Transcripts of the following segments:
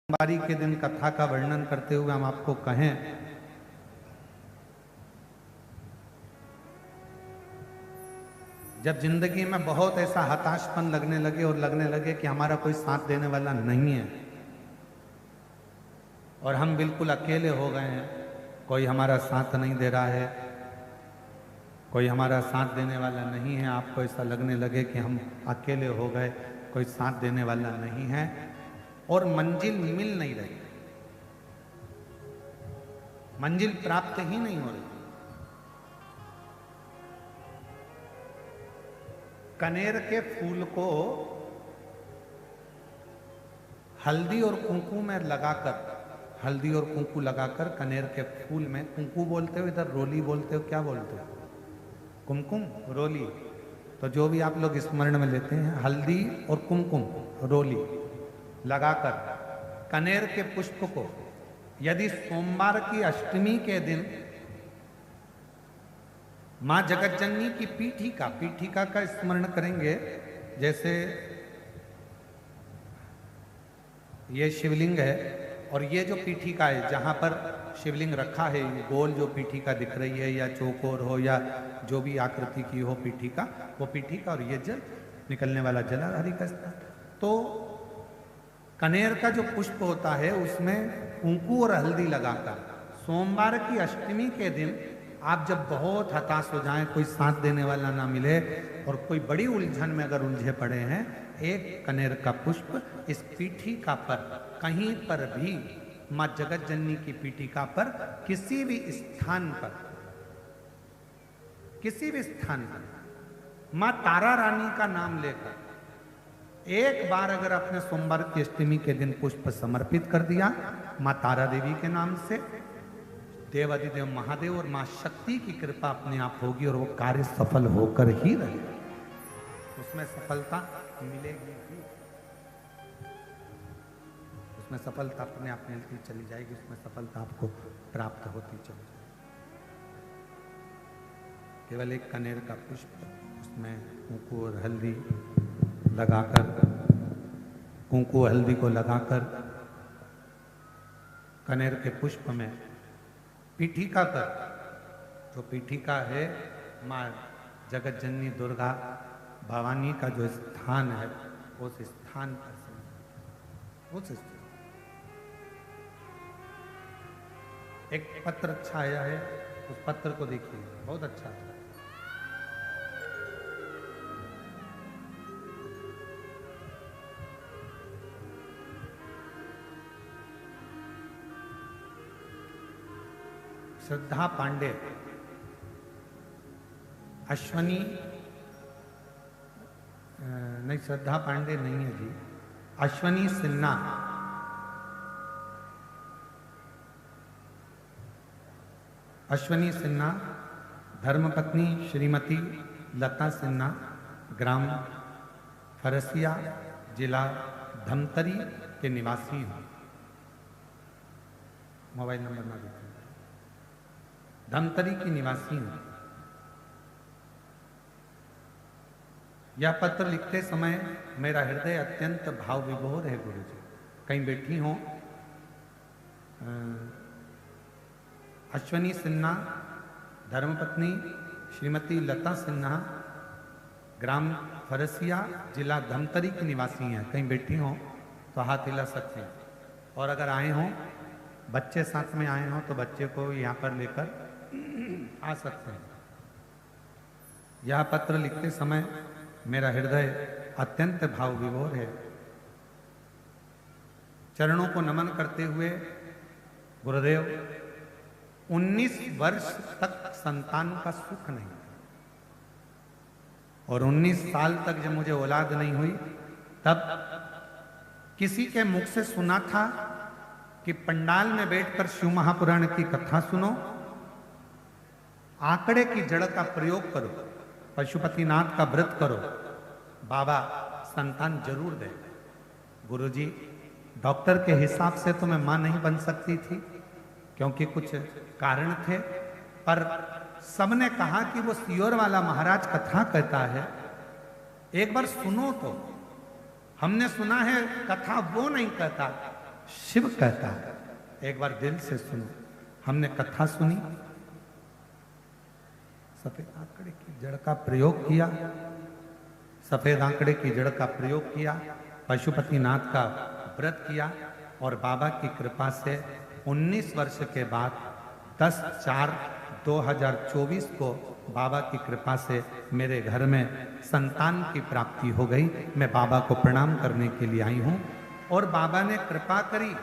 सोमवारी के दिन कथा का वर्णन करते हुए हम आपको कहें जब जिंदगी में बहुत ऐसा हताशपन लगने लगे और लगने लगे कि हमारा कोई साथ देने वाला नहीं है और हम बिल्कुल अकेले हो गए हैं, कोई हमारा साथ नहीं दे रहा है, कोई हमारा साथ देने वाला नहीं है, आपको ऐसा लगने लगे कि हम अकेले हो गए, कोई साथ देने वाला नहीं है और मंजिल मिल नहीं रही, मंजिल प्राप्त ही नहीं हो रही। कनेर के फूल को हल्दी और कुंकू में लगाकर, हल्दी और कुंकू लगाकर कनेर के फूल में, कुंकू बोलते हो इधर, रोली बोलते हो, क्या बोलते हो? कुमकुम, रोली, तो जो भी आप लोग स्मरण में लेते हैं, हल्दी और कुमकुम, रोली लगाकर कनेर के पुष्प को यदि सोमवार की अष्टमी के दिन मां जगतजननी की पीठिका का स्मरण करेंगे, जैसे ये शिवलिंग है और ये जो पीठिका है जहां पर शिवलिंग रखा है, गोल जो पीठिका दिख रही है या चौकोर हो या जो भी आकृति की हो पीठिका, वो पीठिका और ये जल निकलने वाला जलाधारी का स्थान। तो कनेर का जो पुष्प होता है उसमें कुंकू और हल्दी लगाकर सोमवार की अष्टमी के दिन आप जब बहुत हताश हो जाएं, कोई साथ देने वाला ना मिले और कोई बड़ी उलझन में अगर उलझे पड़े हैं, एक कनेर का पुष्प इस पीठिका पर कहीं पर भी, मां जगतजननी की पीठिका पर किसी भी स्थान पर, किसी भी स्थान पर मां तारा रानी का नाम लेकर एक बार अगर आपने सोमवार की अष्टमी के दिन पुष्प समर्पित कर दिया मां तारा देवी के नाम से, देवाधिदेव महादेव और मां शक्ति की कृपा अपने आप होगी और वो कार्य सफल होकर ही रहेगा, उसमें सफलता मिलेगी ही, उसमें सफलता अपने आप मिलती चली जाएगी, उसमें सफलता आपको प्राप्त होती चली जाएगी। केवल एक कनेर का पुष्प, उसमें कुंकू और हल्दी लगाकर, कुंकू हल्दी को लगाकर कनेर के पुष्प में पीठिका कर, जो पीठिका है मां जगतजननी दुर्गा भवानी का जो स्थान है, उस स्थान पर उस स्थान एक पत्र अच्छा आया है, उस पत्र को देखिए, बहुत अच्छा है। श्रद्धा पांडे, अश्वनी नहीं, श्रद्धा पांडे नहीं है जी, अश्वनी सिन्हा, अश्वनी सिन्हा, धर्मपत्नी श्रीमती लता सिन्हा, ग्राम फरसिया, जिला धमतरी के निवासी हैं। मोबाइल नंबर ना देखिए, धमतरी की निवासी हैं। यह पत्र लिखते समय मेरा हृदय अत्यंत भाव विभोर है गुरु जी। कहीं बैठी हो, अश्वनी सिन्हा, धर्मपत्नी श्रीमती लता सिन्हा, ग्राम फरसिया, जिला धमतरी की निवासी हैं। कहीं बैठी हो तो हाथ हिला सकते हैं, और अगर आए हों, बच्चे साथ में आए हों तो बच्चे को यहाँ पर लेकर आ सकते हैं। यह पत्र लिखते समय मेरा हृदय अत्यंत भाव विभोर है। चरणों को नमन करते हुए गुरुदेव, 19 वर्ष तक संतान का सुख नहीं और 19 साल तक जब मुझे औलाद नहीं हुई, तब किसी के मुख से सुना था कि पंडाल में बैठकर शिव महापुराण की कथा सुनो, आंकड़े की जड़ का प्रयोग करो, पशुपतिनाथ का व्रत करो, बाबा संतान जरूर दे। गुरुजी, डॉक्टर के हिसाब से तो मैं मां नहीं बन सकती थी क्योंकि कुछ कारण थे, पर सबने कहा कि वो सियोर वाला महाराज कथा कहता है, एक बार सुनो तो। हमने सुना है कथा वो नहीं कहता, शिव कहता है, एक बार दिल से सुनो। हमने कथा सुनी, सफेद आंकड़े की जड़ का प्रयोग किया, सफेद आंकड़े की जड़ का प्रयोग किया, पशुपतिनाथ का व्रत किया और बाबा की कृपा से 19 वर्ष के बाद 10/4/2024 को बाबा की कृपा से मेरे घर में संतान की प्राप्ति हो गई। मैं बाबा को प्रणाम करने के लिए आई हूं और बाबा ने कृपा करी।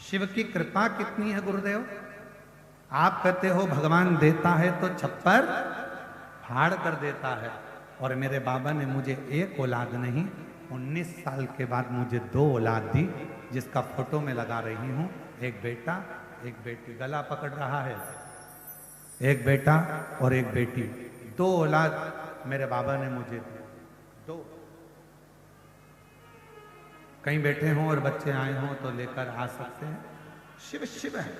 शिव की कृपा कितनी है गुरुदेव? आप कहते हो भगवान देता है तो छप्पर फाड़ कर देता है, और मेरे बाबा ने मुझे एक औलाद नहीं 19 साल के बाद मुझे 2 औलाद दी, जिसका फोटो में लगा रही हूं। एक बेटा एक बेटी, गला पकड़ रहा है, एक बेटा और एक बेटी, 2 औलाद मेरे बाबा ने मुझे दी। 2 कहीं बैठे हों और बच्चे आए हों तो लेकर आ सकते हैं। शिव शिव है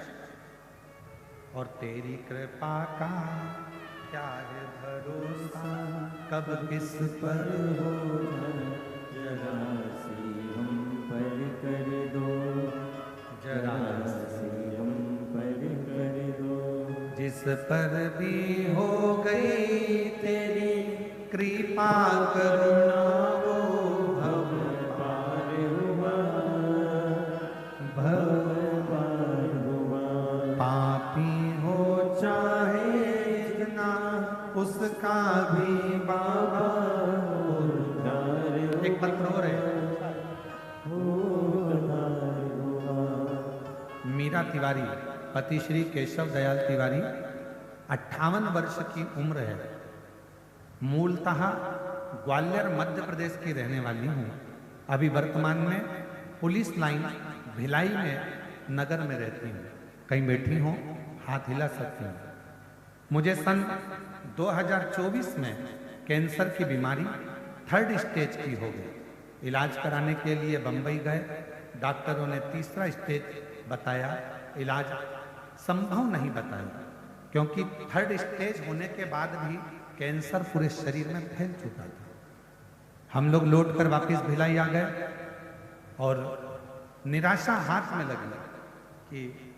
और तेरी कृपा का क्या है भरोसा, कब किस पर हो जरा सी हम पर कर दो, जरा सी हम पर कर दो। जिस पर भी हो गई तेरी कृपा करुणा वो भव पार हुआ, भव पार हुआ। पापी हो चाहे जितना उसका भी बाबा उद्धार एक पत्र और है। उद्धार हुआ। मीरा तिवारी, पति श्री केशव दयाल तिवारी, 58 वर्ष की उम्र है। मूलतः ग्वालियर मध्य प्रदेश की रहने वाली हूँ। अभी वर्तमान में पुलिस लाइन भिलाई में नगर में रहती हूँ। कहीं बैठी हूँ, हाथ हिला सकती हूँ। मुझे सन 2024 में कैंसर की बीमारी 3rd स्टेज की हो गई। इलाज कराने के लिए बंबई गए, डॉक्टरों ने 3रा स्टेज बताया। इलाज संभव नहीं बताया, क्योंकि 3rd स्टेज होने के बाद भी कैंसर पूरे शरीर में फैल चुका था। हम लोग लौट कर वापिस भिलाई आ गए और निराशा हाथ में लगी कि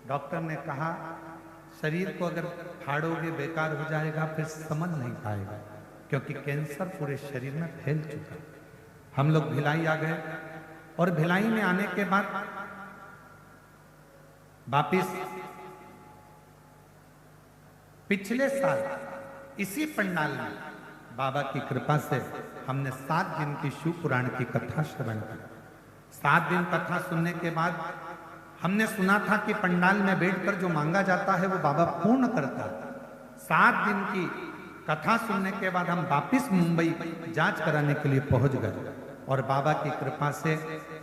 डॉक्टर ने कहा शरीर को अगर फाड़ोगे बेकार हो जाएगा, फिर समझ नहीं पाएगा, क्योंकि कैंसर पूरे शरीर में फैल चुका। हम लोग भिलाई आ गए और भिलाई में आने के बाद वापिस पिछले साल इसी पंडाल में बाबा की कृपा से हमने 7 दिन की शिव पुराण की कथा श्रवण की। 7 दिन कथा सुनने के बाद हमने सुना था कि पंडाल में बैठकर जो मांगा जाता है वो बाबा पूर्ण करता है। 7 दिन की कथा सुनने के बाद हम वापिस मुंबई जांच कराने के लिए पहुंच गए और बाबा की कृपा से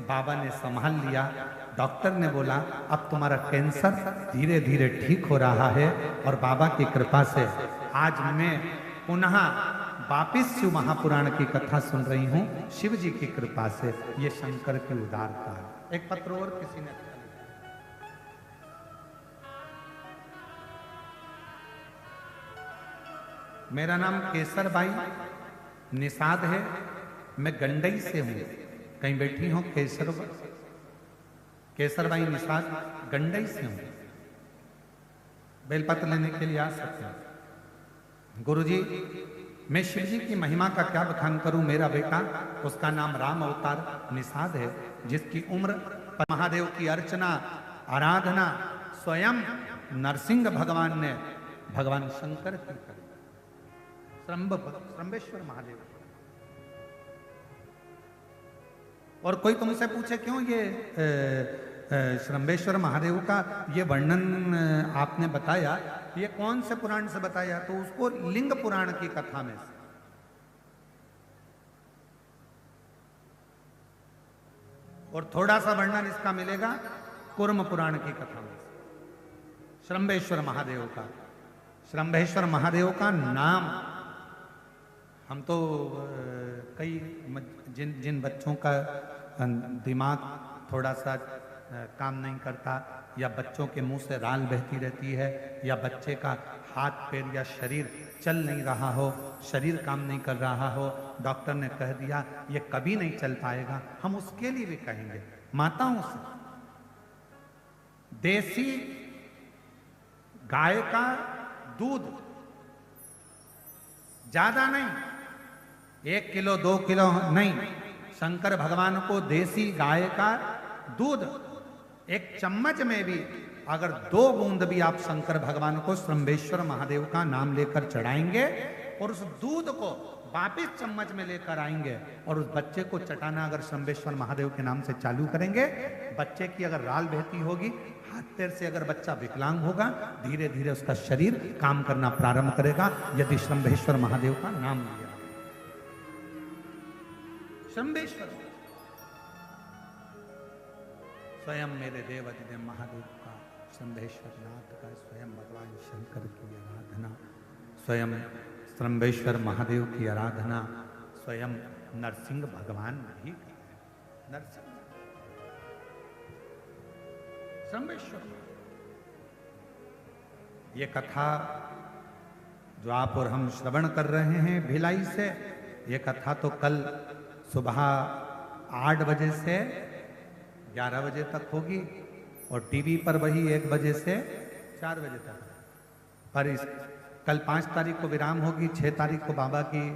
बाबा ने संभाल लिया। डॉक्टर ने बोला अब तुम्हारा कैंसर धीरे धीरे ठीक हो रहा है, और बाबा की कृपा से आज मैं पुनः वापिस शिव महापुराण की कथा सुन रही हूँ। शिव जी की कृपा से ये शंकर की उदारता है। एक पत्र और किसी ने, मेरा नाम केसर बाई निषाद है, मैं गंडई से हूं। कहीं बैठी हूं, केसर बाई निषाद गंडई से हूं। बेलपत्र लेने के लिए आ सकते हैं। गुरुजी, मैं शिव जी की महिमा का क्या बखान करूं। मेरा बेटा, उसका नाम राम अवतार निषाद है, जिसकी उम्र महादेव की अर्चना आराधना स्वयं नरसिंह भगवान ने भगवान शंकर की करी। श्रंबेश्वर महादेव। और कोई तुमसे पूछे क्यों ये श्रंबेश्वर महादेव का ये वर्णन आपने बताया, ये कौन से पुराण से बताया, तो उसको लिंग पुराण की कथा में से। और थोड़ा सा वर्णन इसका मिलेगा कुर्म पुराण की कथा में से। श्रंबेश्वर महादेव का, श्रंबेश्वर महादेव का नाम हम तो कई जिन बच्चों का दिमाग थोड़ा सा काम नहीं करता, या बच्चों के मुंह से राल बहती रहती है, या बच्चे का हाथ पैर या शरीर चल नहीं रहा हो, शरीर काम नहीं कर रहा हो, डॉक्टर ने कह दिया ये कभी नहीं चल पाएगा, हम उसके लिए भी कहेंगे माताओं से देसी गाय का दूध, ज्यादा नहीं, 1 किलो 2 किलो नहीं, शंकर भगवान को देसी गाय का दूध 1 चम्मच में भी अगर 2 बूंद भी आप शंकर भगवान को श्रंभेश्वर महादेव का नाम लेकर चढ़ाएंगे और उस दूध को वापिस चम्मच में लेकर आएंगे और उस बच्चे को चटाना अगर श्रंभेश्वर महादेव के नाम से चालू करेंगे, बच्चे की अगर राल बहती होगी, हाथ पैर से अगर बच्चा विकलांग होगा, धीरे धीरे उसका शरीर काम करना प्रारंभ करेगा यदि श्रंभेश्वर महादेव का नाम लिया। श्रंभेश्वर स्वयं मेरे देवाधिदेव महादेव का, श्रंभेश्वर नाथ का, स्वयं भगवान शंकर की आराधना, स्वयं श्रंभेश्वर महादेव की आराधना स्वयं नरसिंह भगवान भी की है। नरसिंह श्रंभेश्वर, ये कथा जो आप और हम श्रवण कर रहे हैं भिलाई से, ये कथा तो कल सुबह 8 बजे से 11 बजे तक होगी और टीवी पर वही 1 बजे से 4 बजे तक। पर इस कल 5 तारीख को विराम होगी, 6 तारीख को बाबा की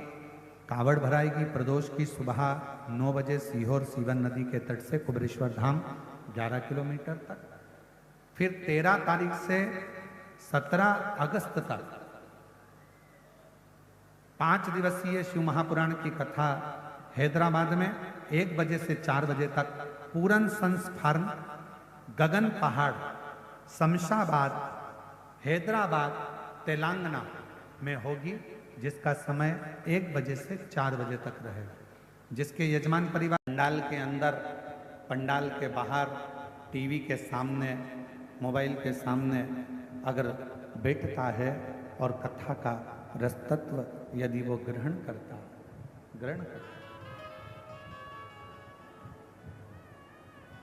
कावड़ भराएगी प्रदोष की सुबह 9 बजे सीहोर सीवन नदी के तट से कुबरेश्वर धाम 11 किलोमीटर तक। फिर 13 तारीख से 17 अगस्त तक 5 दिवसीय शिव महापुराण की कथा हैदराबाद में 1 बजे से 4 बजे तक पूरन सन्स फार्म, गगन पहाड़, शमशाबाद, हैदराबाद, तेलंगाना में होगी, जिसका समय 1 बजे से 4 बजे तक रहेगा। जिसके यजमान परिवार पंडाल के अंदर, पंडाल के बाहर, टीवी के सामने, मोबाइल के सामने अगर बैठता है और कथा का रसतत्व यदि वो ग्रहण करता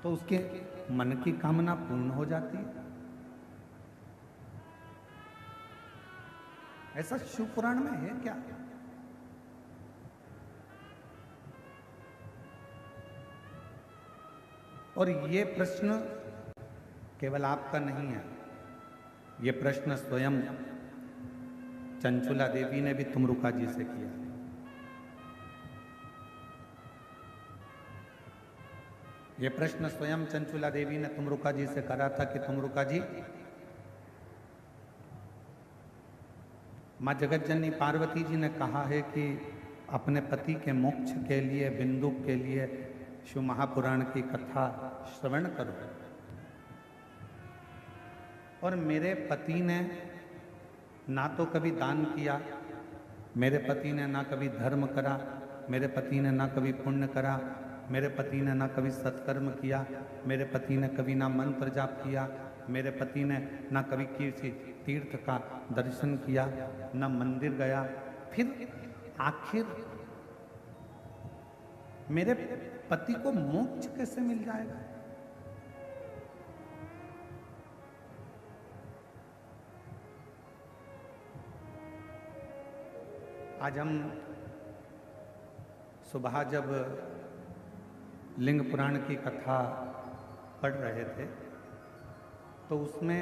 तो उसके मन की कामना पूर्ण हो जाती है। ऐसा शिव पुराण में है क्या? और ये प्रश्न केवल आपका नहीं है, ये प्रश्न स्वयं चंचुला देवी ने भी तुमरुका जी से किया। ये प्रश्न स्वयं चंचुला देवी ने तुमरुका जी से करा था कि तुमरुका जी, माँ जगतजननी पार्वती जी ने कहा है कि अपने पति के मोक्ष के लिए, बिंदु के लिए शिव महापुराण की कथा श्रवण करो। और मेरे पति ने ना तो कभी दान किया, मेरे पति ने ना कभी धर्म करा, मेरे पति ने ना कभी पुण्य करा, मेरे पति ने ना कभी सत्कर्म किया, मेरे पति ने कभी ना मंत्र जाप किया, मेरे पति ने ना कभी किसी तीर्थ का दर्शन किया, ना मंदिर गया। फिर आखिर मेरे पति को मोक्ष कैसे मिल जाएगा? आज हम सुबह जब लिंग पुराण की कथा पढ़ रहे थे तो उसमें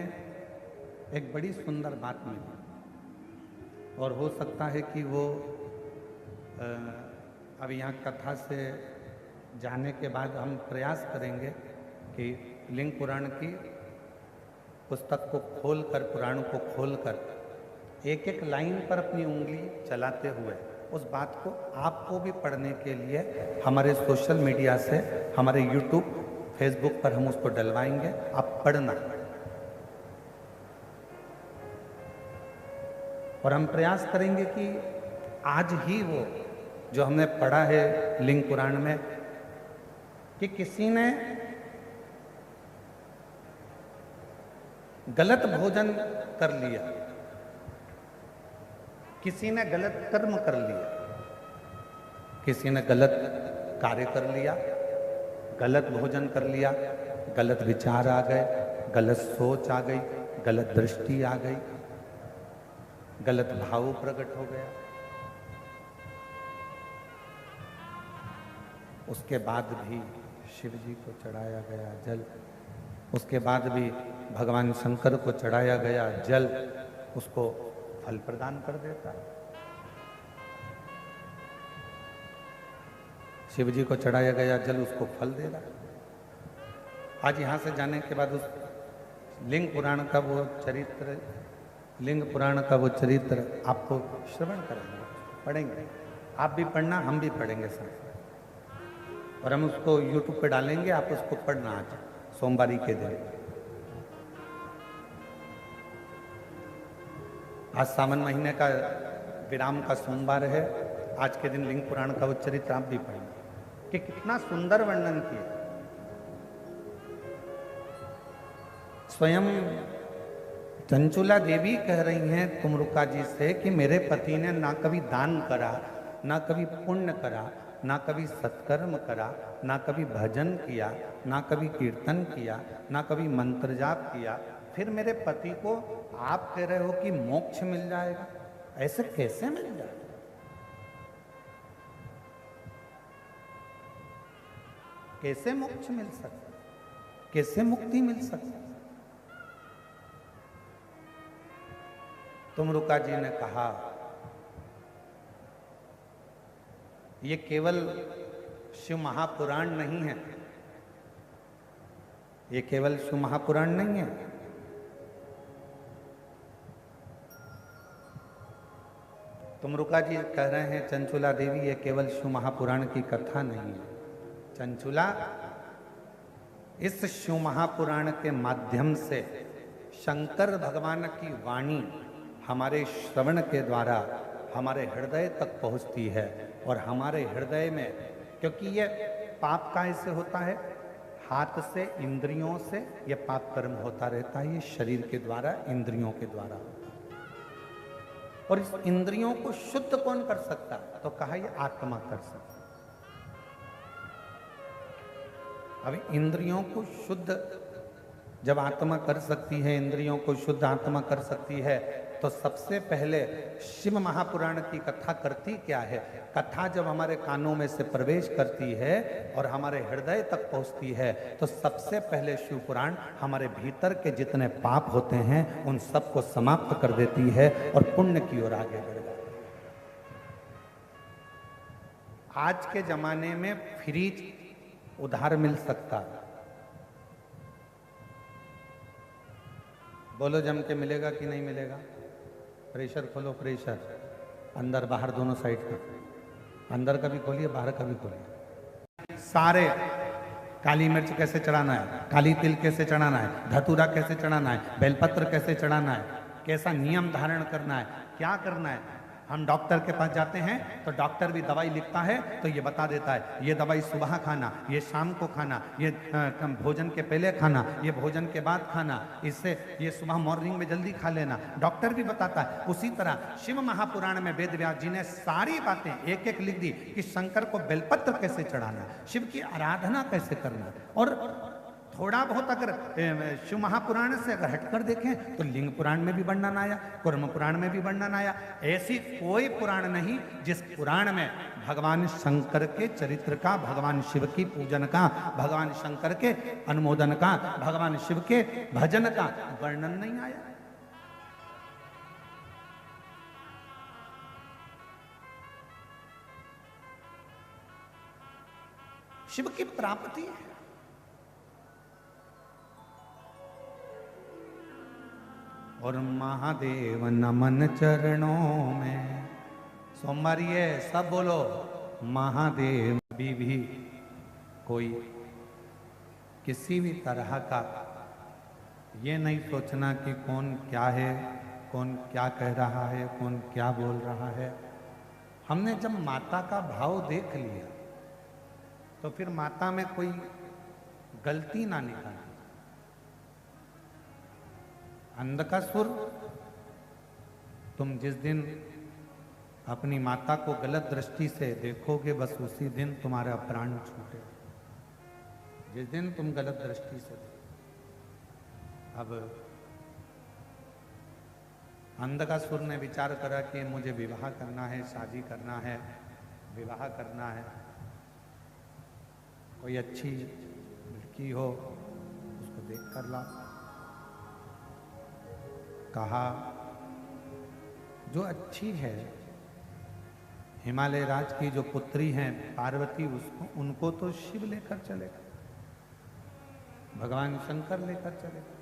एक बड़ी सुंदर बात मिली, और हो सकता है कि वो अब यहाँ कथा से जाने के बाद हम प्रयास करेंगे कि लिंग पुराण की पुस्तक को खोलकर, पुराण को खोलकर एक एक लाइन पर अपनी उंगली चलाते हुए उस बात को आपको भी पढ़ने के लिए हमारे सोशल मीडिया से, हमारे यूट्यूब, फेसबुक पर हम उसको डलवाएंगे। आप पढ़ना, और हम प्रयास करेंगे कि आज ही वो जो हमने पढ़ा है लिंग पुराण में कि किसी ने गलत भोजन कर लिया, किसी ने गलत कर्म कर लिया, किसी ने गलत कार्य कर लिया, गलत भोजन कर लिया, गलत विचार आ गए, गलत सोच आ गई, गलत दृष्टि आ गई, गलत भाव प्रकट हो गया। उसके बाद भी शिव जी को चढ़ाया गया जल, उसके बाद भी भगवान शंकर को चढ़ाया गया जल उसको फल प्रदान कर देता है। शिव जी को चढ़ाया गया जल उसको फल दे रहा है। आज यहाँ से जाने के बाद उस लिंग पुराण का वो चरित्र, लिंग पुराण का वो चरित्र आपको श्रवण करेंगे, पढ़ेंगे। आप भी पढ़ना, हम भी पढ़ेंगे साथ, और हम उसको YouTube पे डालेंगे, आप उसको पढ़ना आज सोमवारी के दिन। आज सावन महीने का विराम का सोमवार है। आज के दिन लिंग पुराण का वो चरित्र आप भी पढ़ेंगे कि कितना सुंदर वर्णन किया। स्वयं चंचुला देवी कह रही हैं तुमरुका जी से कि मेरे पति ने ना कभी दान करा, ना कभी पुण्य करा, ना कभी सत्कर्म करा, ना कभी भजन किया, ना कभी कीर्तन किया, ना कभी मंत्र जाप किया, फिर मेरे पति को आप कह रहे हो कि मोक्ष मिल जाएगा। ऐसे कैसे मिल जाएगा? कैसे मोक्ष मिल सकता, कैसे मुक्ति मिल सकती? तुमरुका जी ने कहा ये केवल शिव महापुराण नहीं है, ये केवल शिव महापुराण नहीं है, तुमरुका जी कह रहे हैं चंचुला देवी ये केवल शिव महापुराण की कथा नहीं है। चंचुला, इस शिव महापुराण के माध्यम से शंकर भगवान की वाणी हमारे श्रवण के द्वारा हमारे हृदय तक पहुंचती है, और हमारे हृदय में, क्योंकि ये पाप काय से होता है, हाथ से, इंद्रियों से ये पाप कर्म होता रहता है, ये शरीर के द्वारा, इंद्रियों के द्वारा। और इस इंद्रियों को शुद्ध कौन कर सकता? तो कहा ये आत्मा कर सकता। अब इंद्रियों को शुद्ध जब आत्मा कर सकती है, इंद्रियों को शुद्ध आत्मा कर सकती है, तो सबसे पहले शिव महापुराण की कथा करती क्या है? कथा जब हमारे कानों में से प्रवेश करती है और हमारे हृदय तक पहुंचती है, तो सबसे पहले शिव पुराण हमारे भीतर के जितने पाप होते हैं उन सबको समाप्त कर देती है और पुण्य की ओर आगे बढ़ जाती है। आज के जमाने में फ्रिज उधार मिल सकता है, बोलो जम के मिलेगा कि नहीं मिलेगा? प्रेशर खोलो, प्रेशर अंदर बाहर दोनों साइड का, अंदर का भी खोलिए, बाहर का भी खोलिए। सारे काली मिर्च कैसे चढ़ाना है, काली तिल कैसे चढ़ाना है, धतूरा कैसे चढ़ाना है, बेलपत्र कैसे चढ़ाना है, कैसा नियम धारण करना है, क्या करना है। हम डॉक्टर के पास जाते हैं तो डॉक्टर भी दवाई लिखता है तो ये बता देता है ये दवाई सुबह खाना, ये शाम को खाना, ये भोजन के पहले खाना, ये भोजन के बाद खाना, इससे ये सुबह मॉर्निंग में जल्दी खा लेना, डॉक्टर भी बताता है। उसी तरह शिव महापुराण में वेद व्यास जी ने सारी बातें एक एक लिख दी कि शंकर को बेलपत्र कैसे चढ़ाना, शिव की आराधना कैसे करना। और थोड़ा बहुत अगर शिव महापुराण से अगर हटकर देखें तो लिंग पुराण में भी वर्णन आया, कुर्म पुराण में भी वर्णन आया। ऐसी कोई पुराण नहीं जिस पुराण में भगवान शंकर के चरित्र का, भगवान शिव की पूजन का, भगवान शंकर के अनुमोदन का, भगवान शिव के भजन का वर्णन नहीं आया। शिव की प्राप्ति है। और महादेव नमन चरणों में, सोमवारी है सब बोलो महादेव। भी कोई किसी भी तरह का ये नहीं सोचना कि कौन क्या है, कौन क्या कह रहा है, कौन क्या बोल रहा है। हमने जब माता का भाव देख लिया तो फिर माता में कोई गलती ना निकालना। अंधकासुर, तुम जिस दिन अपनी माता को गलत दृष्टि से देखोगे बस उसी दिन तुम्हारा प्राण छूटे। जिस दिन तुम गलत दृष्टि से अब अंधकासुर ने विचार करा कि मुझे विवाह करना है, शादी करना है, विवाह करना है, कोई अच्छी की हो उसको देख कर लाओ। कहा जो अच्छी है, हिमालय राज की जो पुत्री हैं पार्वती, उसको उनको तो शिव लेकर चलेगा, भगवान शंकर लेकर चलेगा।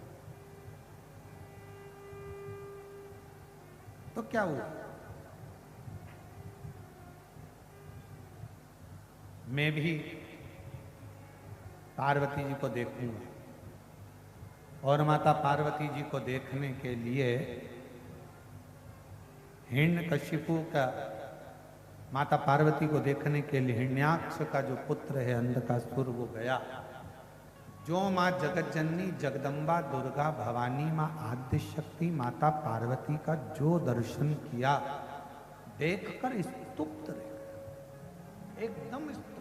तो क्या हुआ? मैं भी पार्वती जी को देखूंगा। और माता पार्वती जी को देखने के लिए हिरण्यकशिपु का, माता पार्वती को देखने के लिए हिरण्याक्ष का जो पुत्र है अंधकासुर, वो गया। जो माँ जगत जननी जगदम्बा दुर्गा भवानी माँ आद्य शक्ति माता पार्वती का जो दर्शन किया, देखकर स्तुप्त रह गया, एकदम स्तुप्त।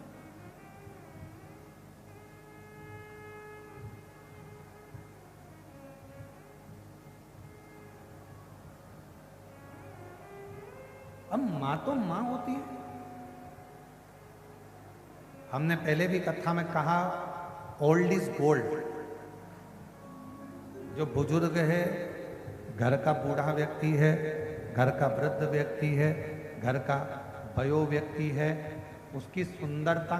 अब माँ तो माँ होती है। हमने पहले भी कथा में कहा, ओल्ड इज गोल्ड। जो बुजुर्ग है, घर का बूढ़ा व्यक्ति है, घर का वृद्ध व्यक्ति है, घर का वयो व्यक्ति है, उसकी सुंदरता